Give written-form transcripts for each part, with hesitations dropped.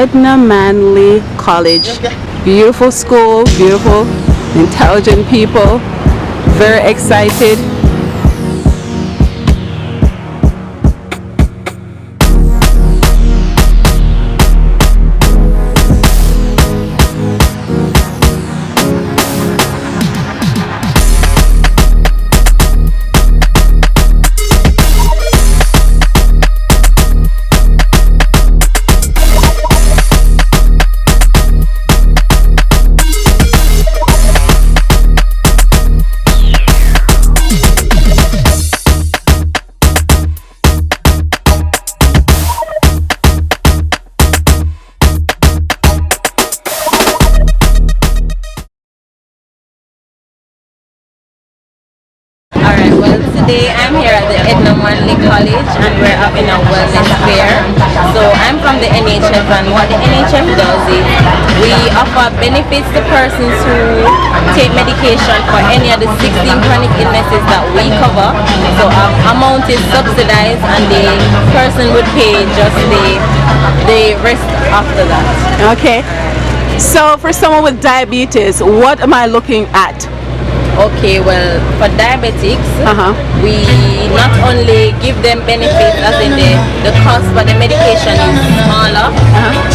Edna Manley College. Beautiful school, beautiful, intelligent people, very excited. Today I'm here at the Edna Manley College and we're having a wellness fair. So I'm from the NHF, and what the NHF does is we offer benefits to persons who take medication for any of the 16 chronic illnesses that we cover. So our amount is subsidized and the person would pay just the rest after that. Okay. So for someone with diabetes, what am I looking at? Okay, well, for diabetics, we not only give them benefits as in the cost for the medication is smaller,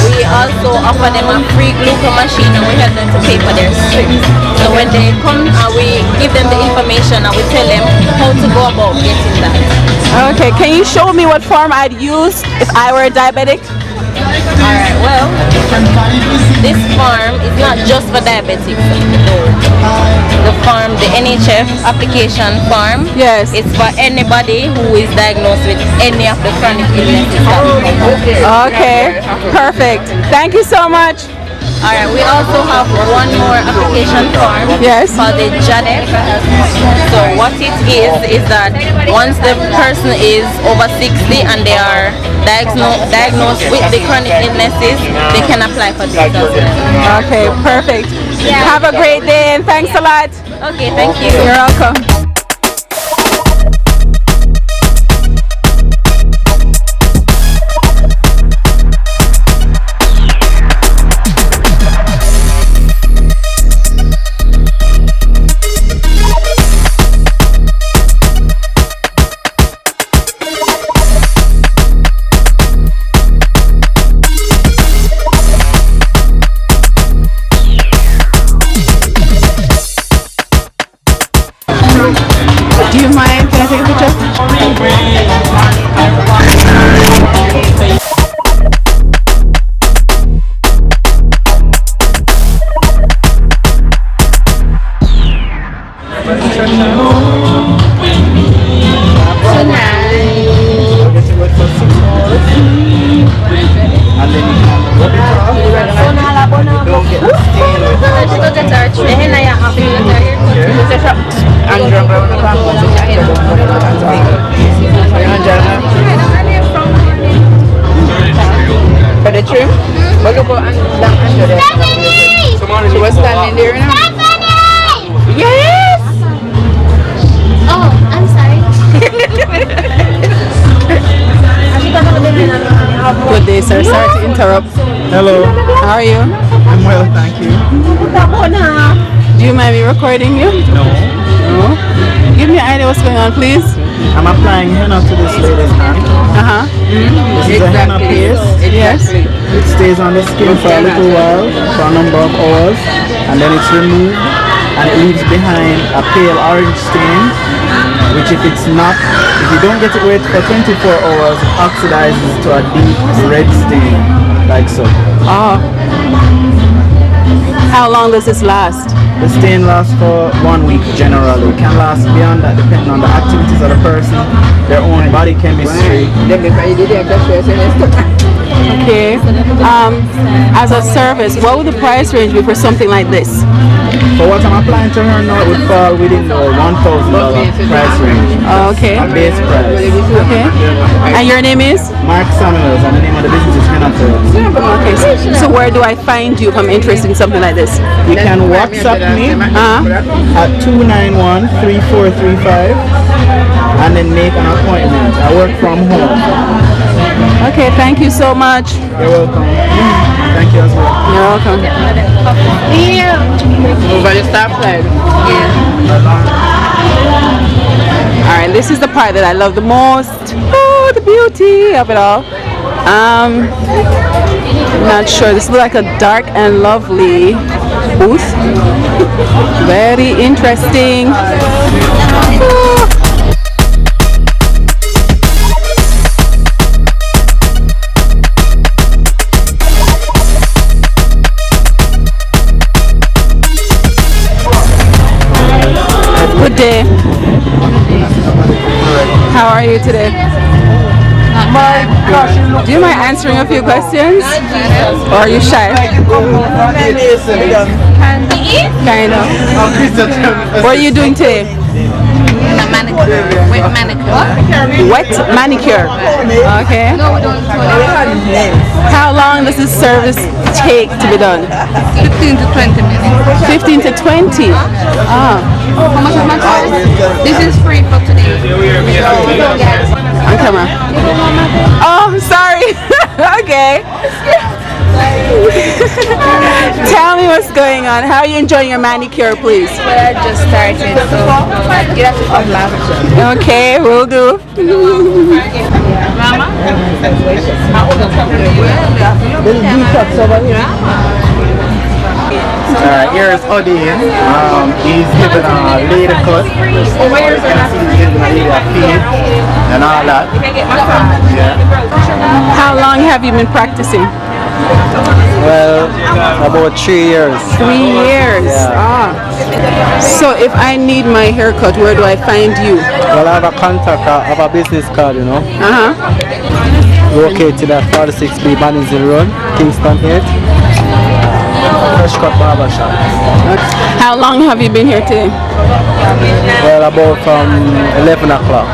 we also offer them a free glucose machine and we help them to pay for their strips. So when they come, we give them the information and we tell them how to go about getting that. Okay, can you show me what form I'd use if I were a diabetic? Alright, well, this form is not just for diabetics. The form, the NHF application form, yes, it's for anybody who is diagnosed with any of the chronic illnesses. Okay, perfect. Thank you so much. Alright, we also have one more application form, yes, called the JADEF. So what it is that once the person is over 60 and they are diagnosed with the chronic illnesses, they can apply for this as well. Okay, perfect. Have a great day and thanks a lot. Okay, thank you. You're welcome. Do you mind? Can I take a picture? For the trim? But look how under there. She was standing there now. Yes! Oh, I'm sorry. Good day, sir. Sorry to interrupt. Hello. How are you? I'm well, thank you. Do you mind me recording you? No. No? Give me an idea what's going on, please. I'm applying henna to this lady's hand. This is a henna paste. Yes. It stays on the skin for a little while, for a number of hours, and then it's removed and it leaves behind a pale orange stain, which if you don't get it wet for 24 hours, it oxidizes to a deep red stain, like so. Oh. How long does this last? The stain lasts for 1 week generally. It can last beyond that depending on the activities of the person, their own body chemistry. Okay. As a service, what would the price range be for something like this? For what I'm applying to her now, it would fall within the $1,000 price range. Okay. A base price. Okay. And your name is? Mark Samuels, and the name of the business is Henna Films. Okay. So where do I find you if I'm interested in something like this? You can WhatsApp me at 291-3435 and then make an appointment. I work from home. Okay, thank you so much. You're welcome. Thank you as well. You're welcome. Over the stoplight. Alright, this is the part that I love the most. Oh, the beauty of it all. I'm not sure. This looks like a dark and lovely booth. Very interesting. Oh. Good day. How are you today? Do you mind answering a few questions? Or are you shy? Kind of. What are you doing today? Manicure. Wet manicure. Wet manicure. Okay. How long does this service take to be done? 15 to 20 minutes. 15 to 20. Ah. How much is my charge? This is free for today. On camera. Oh, I'm sorry. Okay. Tell me what's going on. How are you enjoying your manicure, please? Well, I just started, so you have to come back. Okay, will do. Here is Odin. He's giving a lady cut. You can see he's giving a lady a feed and all that. Yeah. How long have you been practicing? Well, about 3 years. 3 years. Yeah. Ah. So if I need my haircut, where do I find you? Well, I have a contact, I have a business card, you know. Uh-huh. Located at 46B Banninsville Road, Kingston 8. Fresh cut barber shop. How long have you been here today? Well, about from 11 o'clock.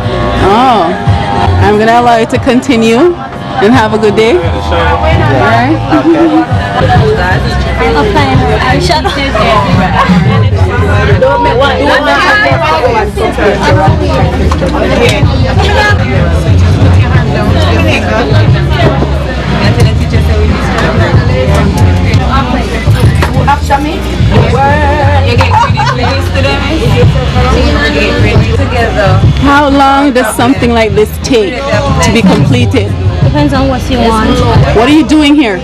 Oh. I'm going to allow you to continue and have a good day. All right. How long does something like this take to be completed? Depends on what you want. What are you doing here?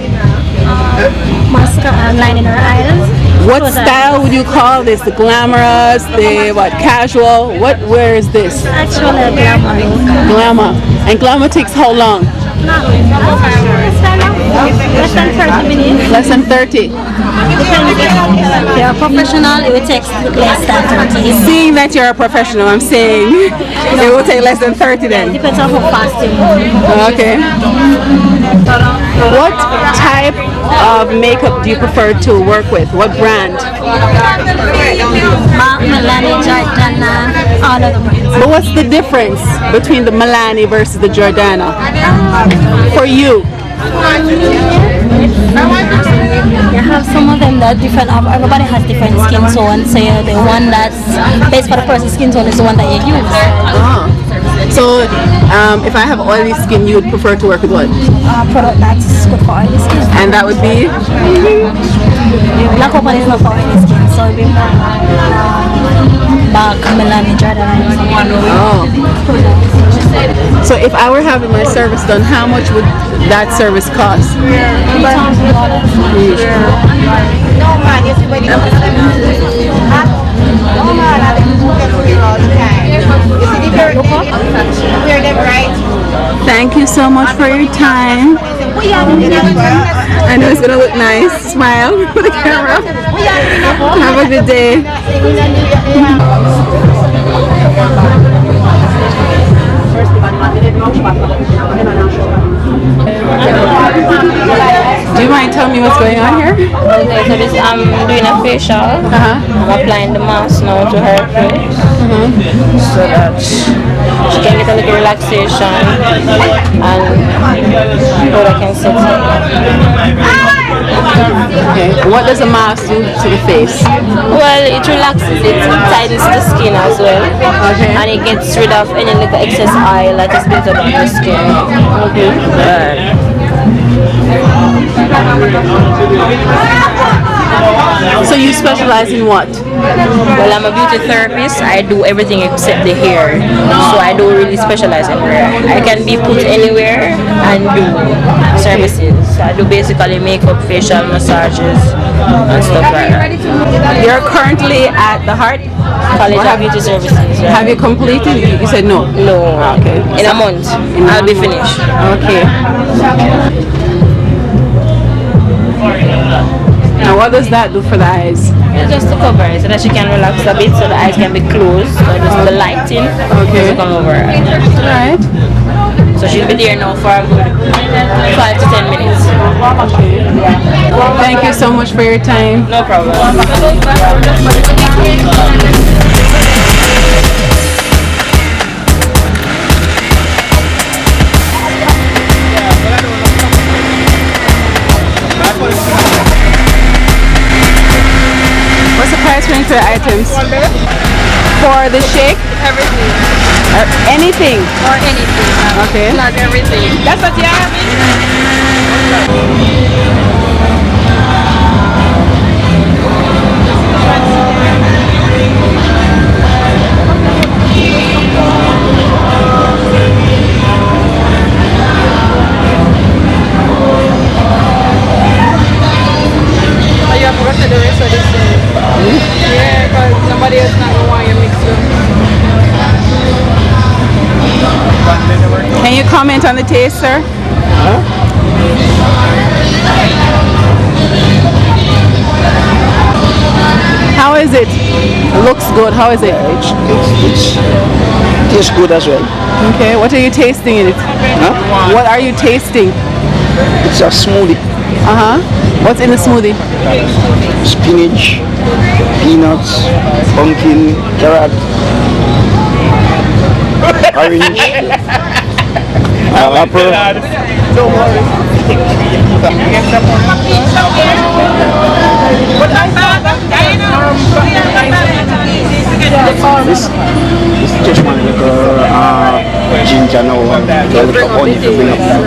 Mascara lining our eyes. What style would you call this? The glamorous, the what? Casual? Where is this? Actually, a glamour look. Glamour. And glamour takes how long? Less than 30 minutes. Less than 30. If you're a professional, it will take less than 30. Seeing that you're a professional, I'm saying it will take less than 30 then. Depends on how fast you move. Okay. What type of makeup do you prefer to work with? What brand? Melanie, Jordana, all of them. But what's the difference between the Milani versus the Jordana? For you? You have some of them that are different. Everybody has different skin tone. So the one that's based for the person's skin tone is the one that you use. So if I have oily skin, you would prefer to work with what? Product that's good for oily skin. And that would be? Black Open is not for oily skin, so it'll be more Mark, Melanie, Jordan. Oh. So if I were having my service done, how much would that service cost? Thank you so much for your time. I know it's gonna look nice. Smile for the camera. Have a good day. Do you mind telling me what's going on here? Okay, so this I'm doing a facial. I'm applying the mask now to her face so that she can get a little relaxation and so I can sit. Okay. What does a mask do to the face? Well, it relaxes it, tightens the skin as well. Okay. And it gets rid of any little excess oil that is built up on the skin. So you specialize in what? Well, I'm a beauty therapist. I do everything except the hair. So I don't really specialize in hair. I can be put anywhere and do services. I do basically makeup, facial massages, and stuff like that. You're currently at the Heart College of Beauty Services. Yeah. Have you completed? You said no. No. Okay. In a month, I'll be finished. Okay. Now what does that do for the eyes? It's just to cover it so that she can relax a bit so the eyes can be closed. So just the lighting to come over her. Alright. So she'll be there now for a good 5 to 10 minutes. Thank you so much for your time. No problem. What's the price range for the items? For the shake? Everything. Anything? Or anything. Okay. Not everything. That's what you have. You have to the rest of this thing. Yeah, because somebody else not going to want your mixer. Can you comment on the taste, sir? How is it? It looks good. How is it? It's tastes good as well. Okay. What are you tasting in it? Huh? What are you tasting? It's a smoothie. What's in the smoothie? Spinach, peanuts, pumpkin, carrot, orange, apple. This just one little ginger now, a little onion to bring up that.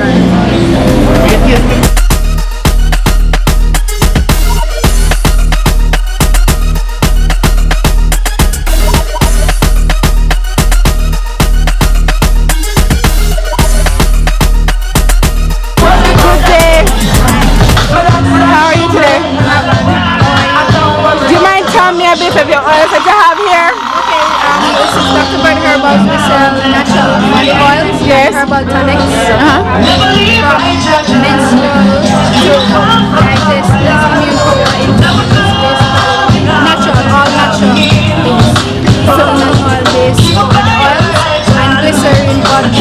A bit of your oils that you have here. Okay, this is Dr. Bird Herbals. We sell natural body oils, Yes. herbal tonics, from menstrual to digestive, immune basically natural, all natural things. Coconut oil based oils and glycerin water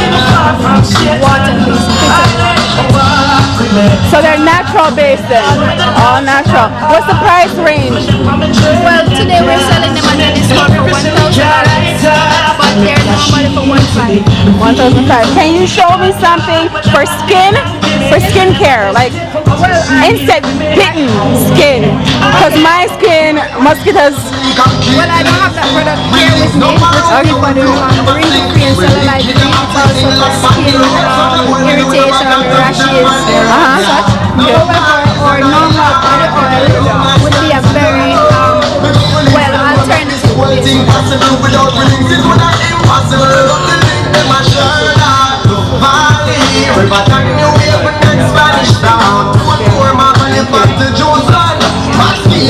based. So they're natural based then? All natural. What's the price range? Well, today we're selling them at a discount for $1,000, but they're normally for $1,500. 1,500. Can you show me something for skin? For skincare, like insect bitten skin. Because my skin, mosquitoes. Well, I don't have that product here with me, which is for the wrinkle-free and cellulite free. It's also for skin irritation, rashes, such. However, our normal body oil would be a very well alternative to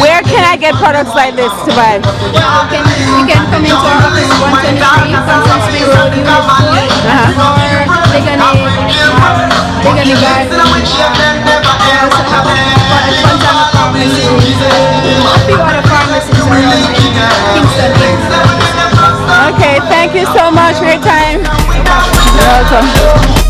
Where can I get products like this to buy? Well, you can come into our office 123 Constance Road, Unit 4, or Legany Garden. We also have a Fontana Pharmacy, a few other pharmacies around Kingston. Okay, thank you so much for your time. You're welcome.